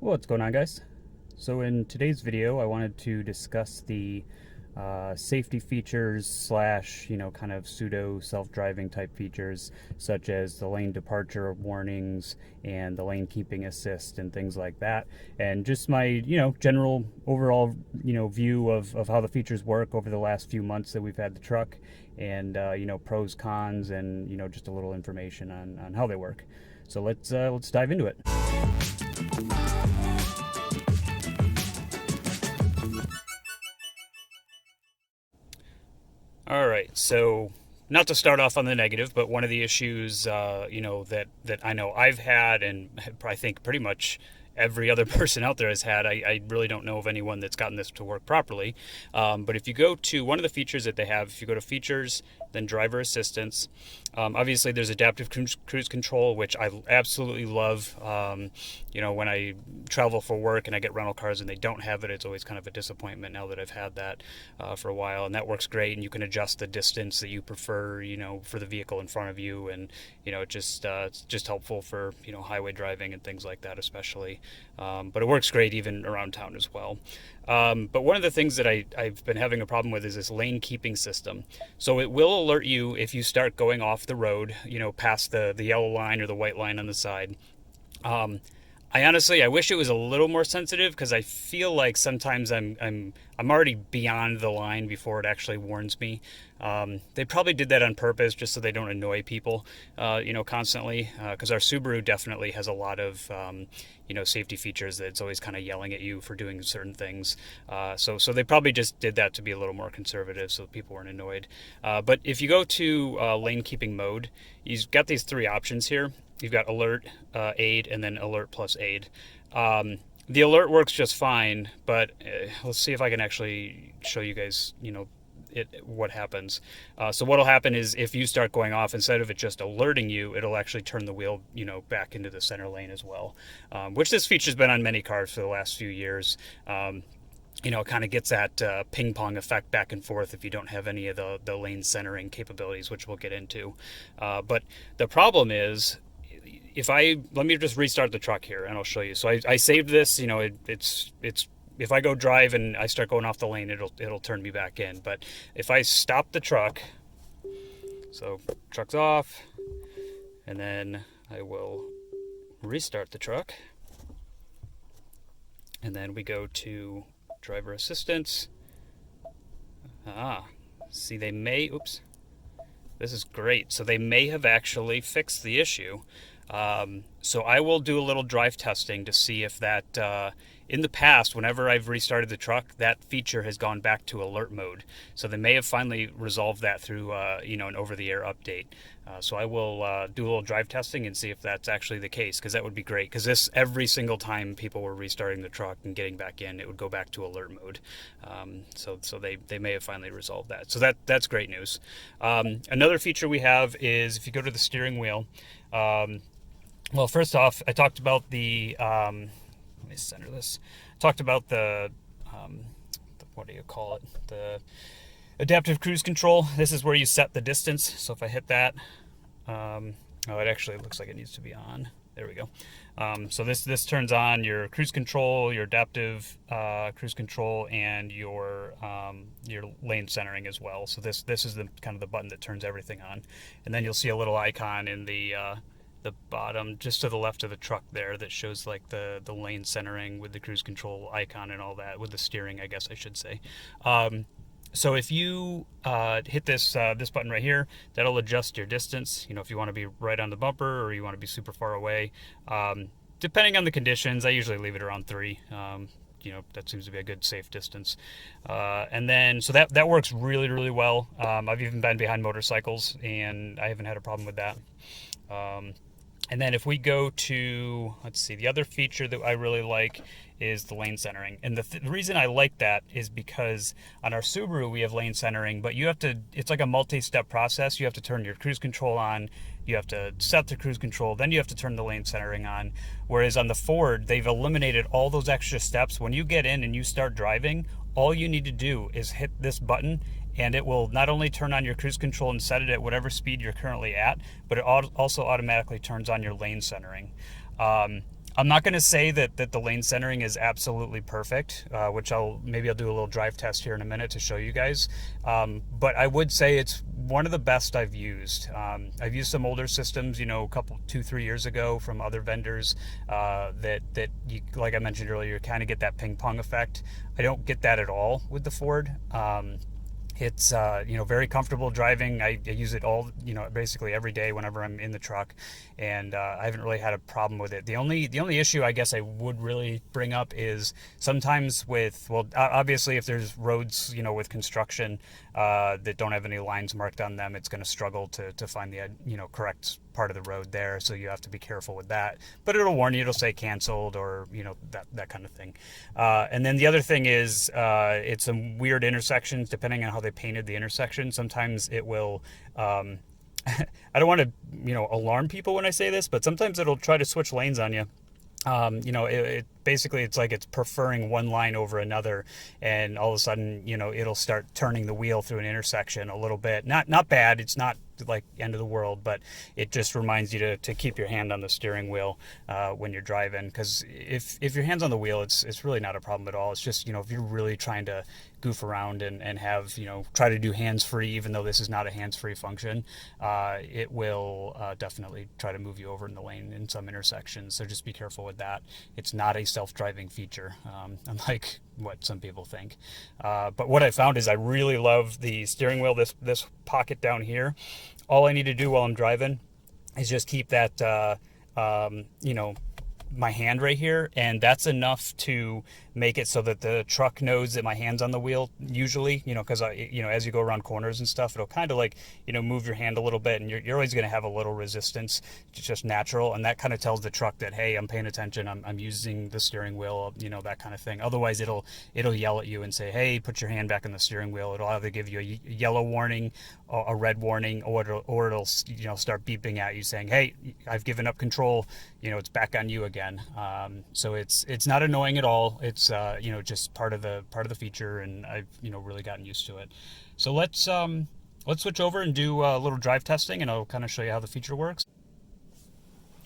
What's going on, guys? So in today's video I wanted to discuss the safety features slash kind of pseudo self-driving type features such as the lane departure warnings and the lane keeping assist and things like that, and just my general overall view of how the features work over the last few months that we've had the truck, and pros, cons, and just a little information on how they work. So let's dive into it. All right, so not to start off on the negative, but one of the issues, that I know I've had, and I think pretty much every other person out there has had. I really don't know of anyone that's gotten this to work properly. But if you go to one of the features that they have, if you go to features, then driver assistance, obviously there's adaptive cruise control, which I absolutely love. When I travel for work and I get rental cars and they don't have it, it's always kind of a disappointment now that I've had that for a while. And that works great. And you can adjust the distance that you prefer, for the vehicle in front of you. And, it's just helpful for, highway driving and things like that, especially. But it works great even around town as well. But one of the things that I've been having a problem with is this lane keeping system. So it will alert you if you start going off the road, past the yellow line or the white line on the side. I wish it was a little more sensitive, because I feel like sometimes I'm already beyond the line before it actually warns me. They probably did that on purpose just so they don't annoy people, constantly. Because our Subaru definitely has a lot of, safety features that it's always kind of yelling at you for doing certain things. So they probably just did that to be a little more conservative so people weren't annoyed. But if you go to lane keeping mode, you've got these three options here. You've got alert, aid, and then alert plus aid. The alert works just fine, but let's see if I can actually show you guys, what happens. So what'll happen is if you start going off, instead of it just alerting you, it'll actually turn the wheel, back into the center lane as well, which this feature's been on many cars for the last few years. It kind of gets that ping pong effect back and forth if you don't have any of the lane centering capabilities, which we'll get into. But the problem is, let me just restart the truck here and I'll show you. So I saved this, it's if I go drive and I start going off the lane, it'll turn me back in. But if I stop the truck, so truck's off, and then I will restart the truck, and then we go to driver assistance. See, this is great. So they may have actually fixed the issue. So I will do a little drive testing to see if that, in the past, whenever I've restarted the truck, that feature has gone back to alert mode. So they may have finally resolved that through, an over-the-air update. So I will do a little drive testing and see if that's actually the case, because that would be great. Because this, every single time people were restarting the truck and getting back in, it would go back to alert mode. So they may have finally resolved that. So that's great news. Another feature we have is if you go to the steering wheel. Well, first off, I talked about the, let me center this. Talked about the what do you call it? The adaptive cruise control. This is where you set the distance. So if I hit that, it actually looks like it needs to be on. There we go. So this turns on your cruise control, your adaptive cruise control, and your lane centering as well. So this is the kind of the button that turns everything on. And then you'll see a little icon in the bottom, just to the left of the truck there, that shows like the lane centering with the cruise control icon and all that, with the steering, I guess I should say. So if you hit this button right here, that'll adjust your distance. If you want to be right on the bumper or you want to be super far away, depending on the conditions. I usually leave it around 3. That seems to be a good safe distance. And then, so that works really, really well. I've even been behind motorcycles and I haven't had a problem with that. And then if we go to, let's see, the other feature that I really like is the lane centering. And the reason I like that is because on our Subaru we have lane centering, but it's like a multi-step process. You have to turn your cruise control on, you have to set the cruise control, then you have to turn the lane centering on. Whereas on the Ford, they've eliminated all those extra steps. When you get in and you start driving, all you need to do is hit this button, and it will not only turn on your cruise control and set it at whatever speed you're currently at, but it also automatically turns on your lane centering. I'm not going to say that the lane centering is absolutely perfect, which maybe I'll do a little drive test here in a minute to show you guys. But I would say it's one of the best I've used. I've used some older systems, you know, a couple, 2, 3 years ago from other vendors that you, like I mentioned earlier, kind of get that ping pong effect. I don't get that at all with the Ford. It's you know, very comfortable driving. I use it all, you know, basically every day whenever I'm in the truck, and I haven't really had a problem with it. The only issue I guess I would really bring up is sometimes with, well, obviously if there's roads, you know, with construction that don't have any lines marked on them, it's going to struggle to find the, you know, correct part of the road there, so you have to be careful with that. But it'll warn you, it'll say canceled, or you know, that kind of thing. And then the other thing is it's some weird intersections depending on how they painted the intersection. Sometimes it will I don't want to, you know, alarm people when I say this, but sometimes it'll try to switch lanes on you. You know, it basically, it's like it's preferring one line over another, and all of a sudden, you know, it'll start turning the wheel through an intersection a little bit. Not bad. It's not like end of the world, but it just reminds you to keep your hand on the steering wheel when you're driving, because if your hand's on the wheel, it's really not a problem at all. It's just, you know, if you're really trying to goof around and have, you know, try to do hands-free, even though this is not a hands-free function, it will definitely try to move you over in the lane in some intersections. So just be careful with that. It's not a self-driving feature, unlike what some people think. But what I found is I really love the steering wheel, this pocket down here. All I need to do while I'm driving is just keep that, you know, my hand right here, and that's enough to make it so that the truck knows that my hand's on the wheel usually, you know, because you know, as you go around corners and stuff, it'll kind of like, you know, move your hand a little bit, and you're always going to have a little resistance. It's just natural, and that kind of tells the truck that, hey, I'm paying attention, I'm using the steering wheel, you know, that kind of thing. Otherwise it'll yell at you and say, hey, put your hand back on the steering wheel. It'll either give you a yellow warning, a red warning, or it'll you know, start beeping at you saying, hey, I've given up control, you know, it's back on you again. So it's not annoying at all. It's you know, just part of the feature, and I've, you know, really gotten used to it. So let's switch over and do a little drive testing, and I'll kind of show you how the feature works.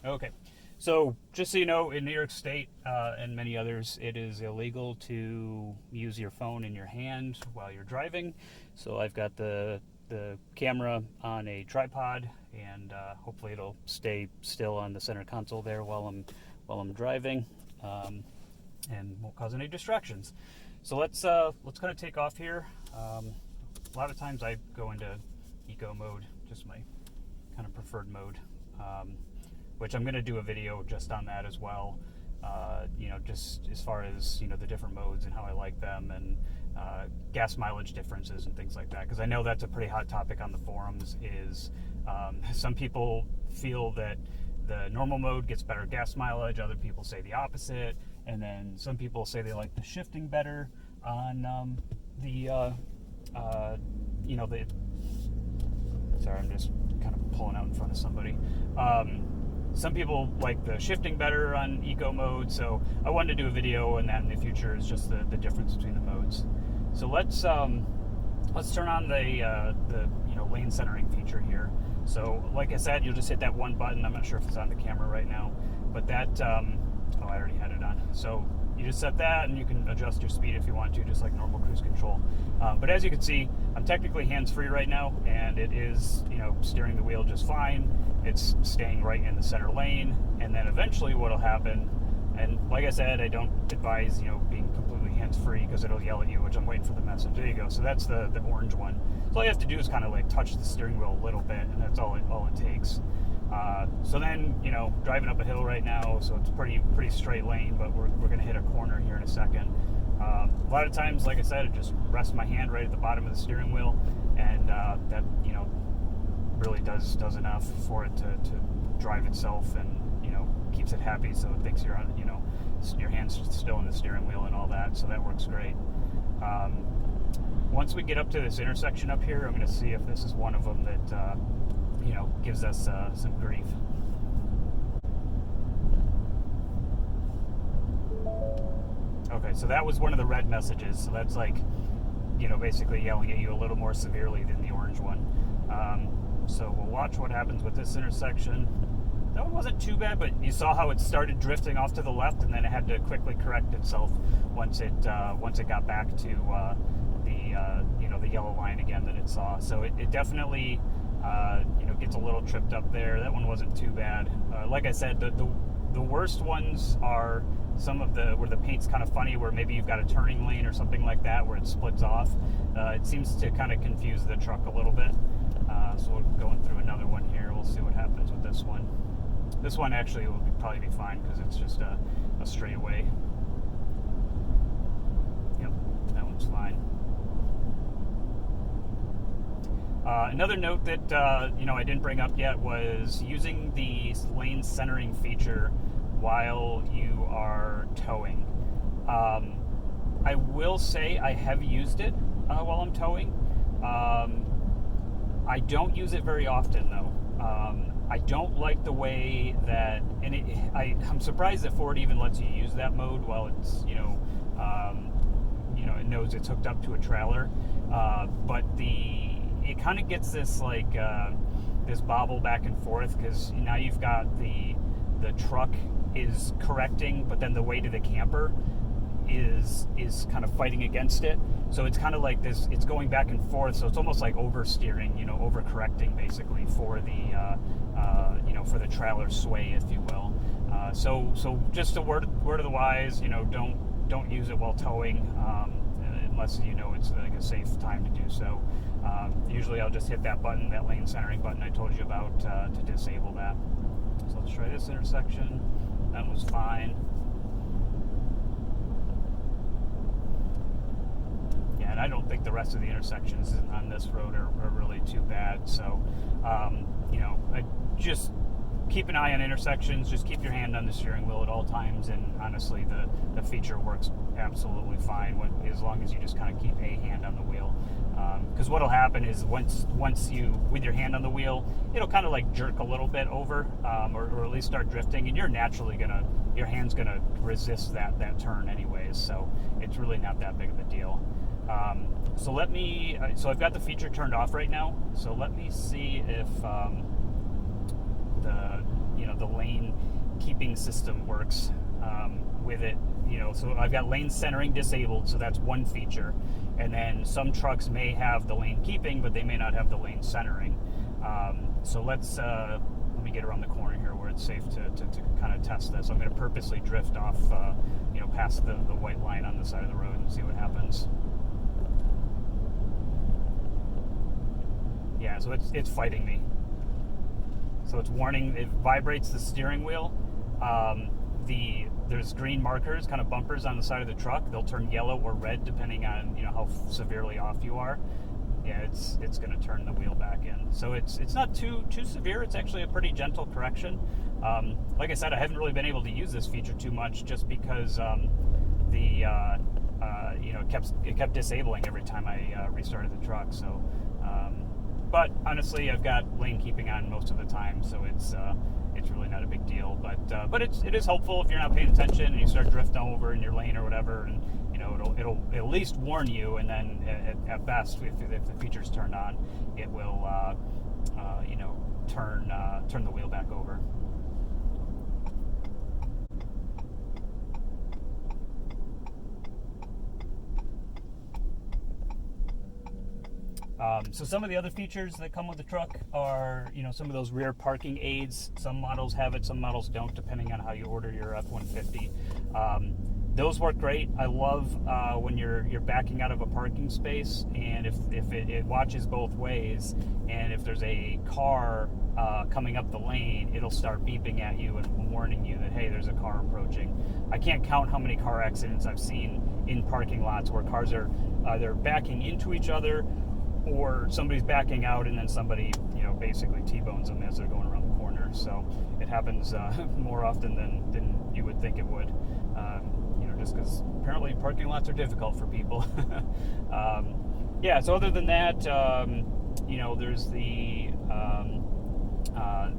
Okay, so just so you know, in New York State and many others, it is illegal to use your phone in your hand while you're driving. So I've got the camera on a tripod, and hopefully it'll stay still on the center console there while I'm driving, and won't cause any distractions. So let's kind of take off here. A lot of times I go into eco mode, just my kind of preferred mode, which I'm going to do a video just on that as well. You know, just as far as, you know, the different modes and how I like them, and gas mileage differences and things like that, because I know that's a pretty hot topic on the forums. Is some people feel that the normal mode gets better gas mileage, other people say the opposite, and then some people say they like the shifting better on you know, sorry, I'm just kind of pulling out in front of somebody. Some people like the shifting better on eco mode, so I wanted to do a video on that in the future. Is just the difference between the modes. So let's turn on the you know, lane centering feature here. So like I said, you'll just hit that one button. I'm not sure if it's on the camera right now, but that oh, I already had it on. So you just set that, and you can adjust your speed if you want to, just like normal cruise control. But as you can see, I'm technically hands-free right now, and it is, you know, steering the wheel just fine. It's staying right in the center lane, and then eventually what'll happen, and like I said, I don't advise, you know, being completely hands-free, because it'll yell at you, which I'm waiting for the message. There you go. So that's the orange one. So all you have to do is kind of like touch the steering wheel a little bit, and that's all it takes. So then, you know, driving up a hill right now, so it's pretty straight lane, but we're going to hit a corner here in a second. A lot of times, like I said, I just rest my hand right at the bottom of the steering wheel, and that, you know, really does enough for it to drive itself, and, you know, keeps it happy, so it thinks you're on, you know, your hand's still on the steering wheel and all that, so that works great. Once we get up to this intersection up here, I'm going to see if this is one of them that you know, gives us some grief. Okay, so that was one of the red messages. So that's like, you know, basically yelling at you a little more severely than the orange one. So we'll watch what happens with this intersection. that one wasn't too bad, but you saw how it started drifting off to the left, and then it had to quickly correct itself once it got back to the yellow line again that it saw. So it definitely gets a little tripped up there. That one wasn't too bad. Like I said, the worst ones are some of where the paint's kind of funny, where maybe you've got a turning lane or something like that where it splits off. It seems to kind of confuse the truck a little bit. So we're going through another one here. We'll see what happens with this one. This one actually will probably be fine because it's just a straightaway. Yep, that one's fine. Another note that I didn't bring up yet was using the lane centering feature while you are towing. I will say I have used it while I'm towing. I don't use it very often though. I don't like the way that, and I'm surprised that Ford even lets you use that mode while it's it knows it's hooked up to a trailer, but it kind of gets this this bobble back and forth, because now you've got the truck is correcting, but then the weight of the camper is kind of fighting against it. So it's kind of like this, it's going back and forth. So it's almost like oversteering, overcorrecting basically for the for the trailer sway, if you will. So just a word of the wise, don't use it while towing, unless it's like a safe time to do so. Usually I'll just hit that button, that lane centering button I told you about, to disable that. So let's try this intersection. That was fine. Yeah, and I don't think the rest of the intersections on this road are really too bad. So, I just keep an eye on intersections. Just keep your hand on the steering wheel at all times. And honestly, the feature works absolutely fine as long as you just kind of keep a hand on the wheel. Because what'll happen is once you, with your hand on the wheel, it'll kind of like jerk a little bit over, or at least start drifting, and you're naturally your hand's gonna resist that turn anyways. So it's really not that big of a deal. So I've got the feature turned off right now. So let me see if the lane keeping system works with it. So I've got lane centering disabled, so that's one feature. And then some trucks may have the lane keeping, but they may not have the lane centering. So let me get around the corner here where it's safe to kind of test this. I'm going to purposely drift off, past the white line on the side of the road and see what happens. Yeah, so it's fighting me. So it's warning, it vibrates the steering wheel. There's green markers, kind of bumpers on the side of the truck. They'll turn yellow or red depending on how severely off you are. Yeah, it's going to turn the wheel back in. So it's not too severe. It's actually a pretty gentle correction. Like I said, I haven't really been able to use this feature too much just because it kept disabling every time I restarted the truck. So, but honestly, I've got lane keeping on most of the time, so it's really not a big deal. But it is helpful if you're not paying attention and you start drifting over in your lane or whatever, and it'll at least warn you, and then at best, if the feature's turned on, it will turn the wheel back over. So some of the other features that come with the truck are, some of those rear parking aids. Some models have it, some models don't, depending on how you order your F-150. Those work great. I love when you're backing out of a parking space, and if it watches both ways, and if there's a car coming up the lane, it'll start beeping at you and warning you that, hey, there's a car approaching. I can't count how many car accidents I've seen in parking lots where cars are either backing into each other, or somebody's backing out and then somebody, basically T-bones them as they're going around the corner. So it happens more often than you would think it would, just because apparently parking lots are difficult for people. So other than that,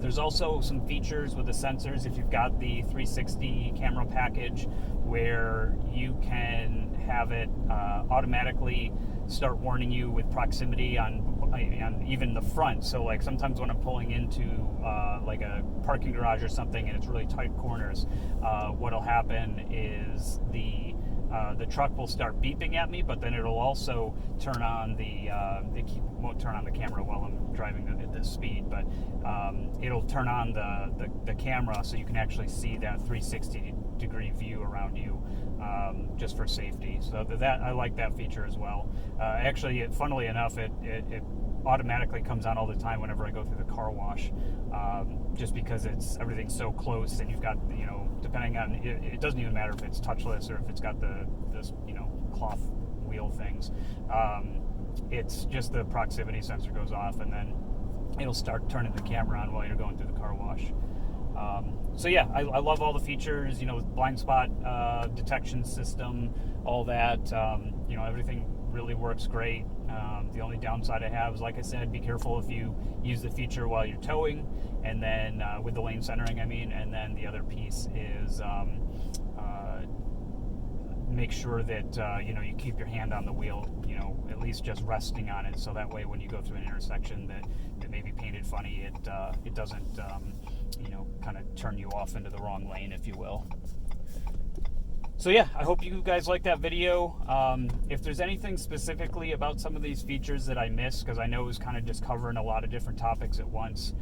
there's also some features with the sensors. If you've got the 360 camera package, where you can have it automatically start warning you with proximity on and even the front. So like sometimes when I'm pulling into like a parking garage or something and it's really tight corners, what'll happen is the truck will start beeping at me, but then it'll also turn on it won't turn on the camera while I'm driving at this speed, but it'll turn on the camera so you can actually see that 360-degree view around you, just for safety. So that I like that feature as well. Actually, funnily enough, it automatically comes on all the time whenever I go through the car wash, just because everything's so close, and you've got, depending on it doesn't even matter if it's touchless or if it's got this cloth wheel things. It's just the proximity sensor goes off, and then it'll start turning the camera on while you're going through the car wash. So yeah, I love all the features, blind spot detection system, all that. Everything really works great. The only downside I have is, like I said, be careful if you use the feature while you're towing, and then with the lane centering, and then the other piece is make sure that you keep your hand on the wheel, at least just resting on it, so that way when you go through an intersection that may be painted funny, it doesn't kind of turn you off into the wrong lane, if you will. So yeah, I hope you guys like that video. If there's anything specifically about some of these features that I missed, because I know it was kind of just covering a lot of different topics at once,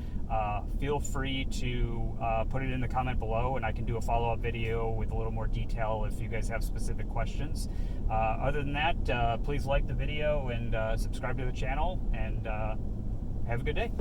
feel free to put it in the comment below, and I can do a follow-up video with a little more detail if you guys have specific questions. Other than that, please like the video and subscribe to the channel, and have a good day.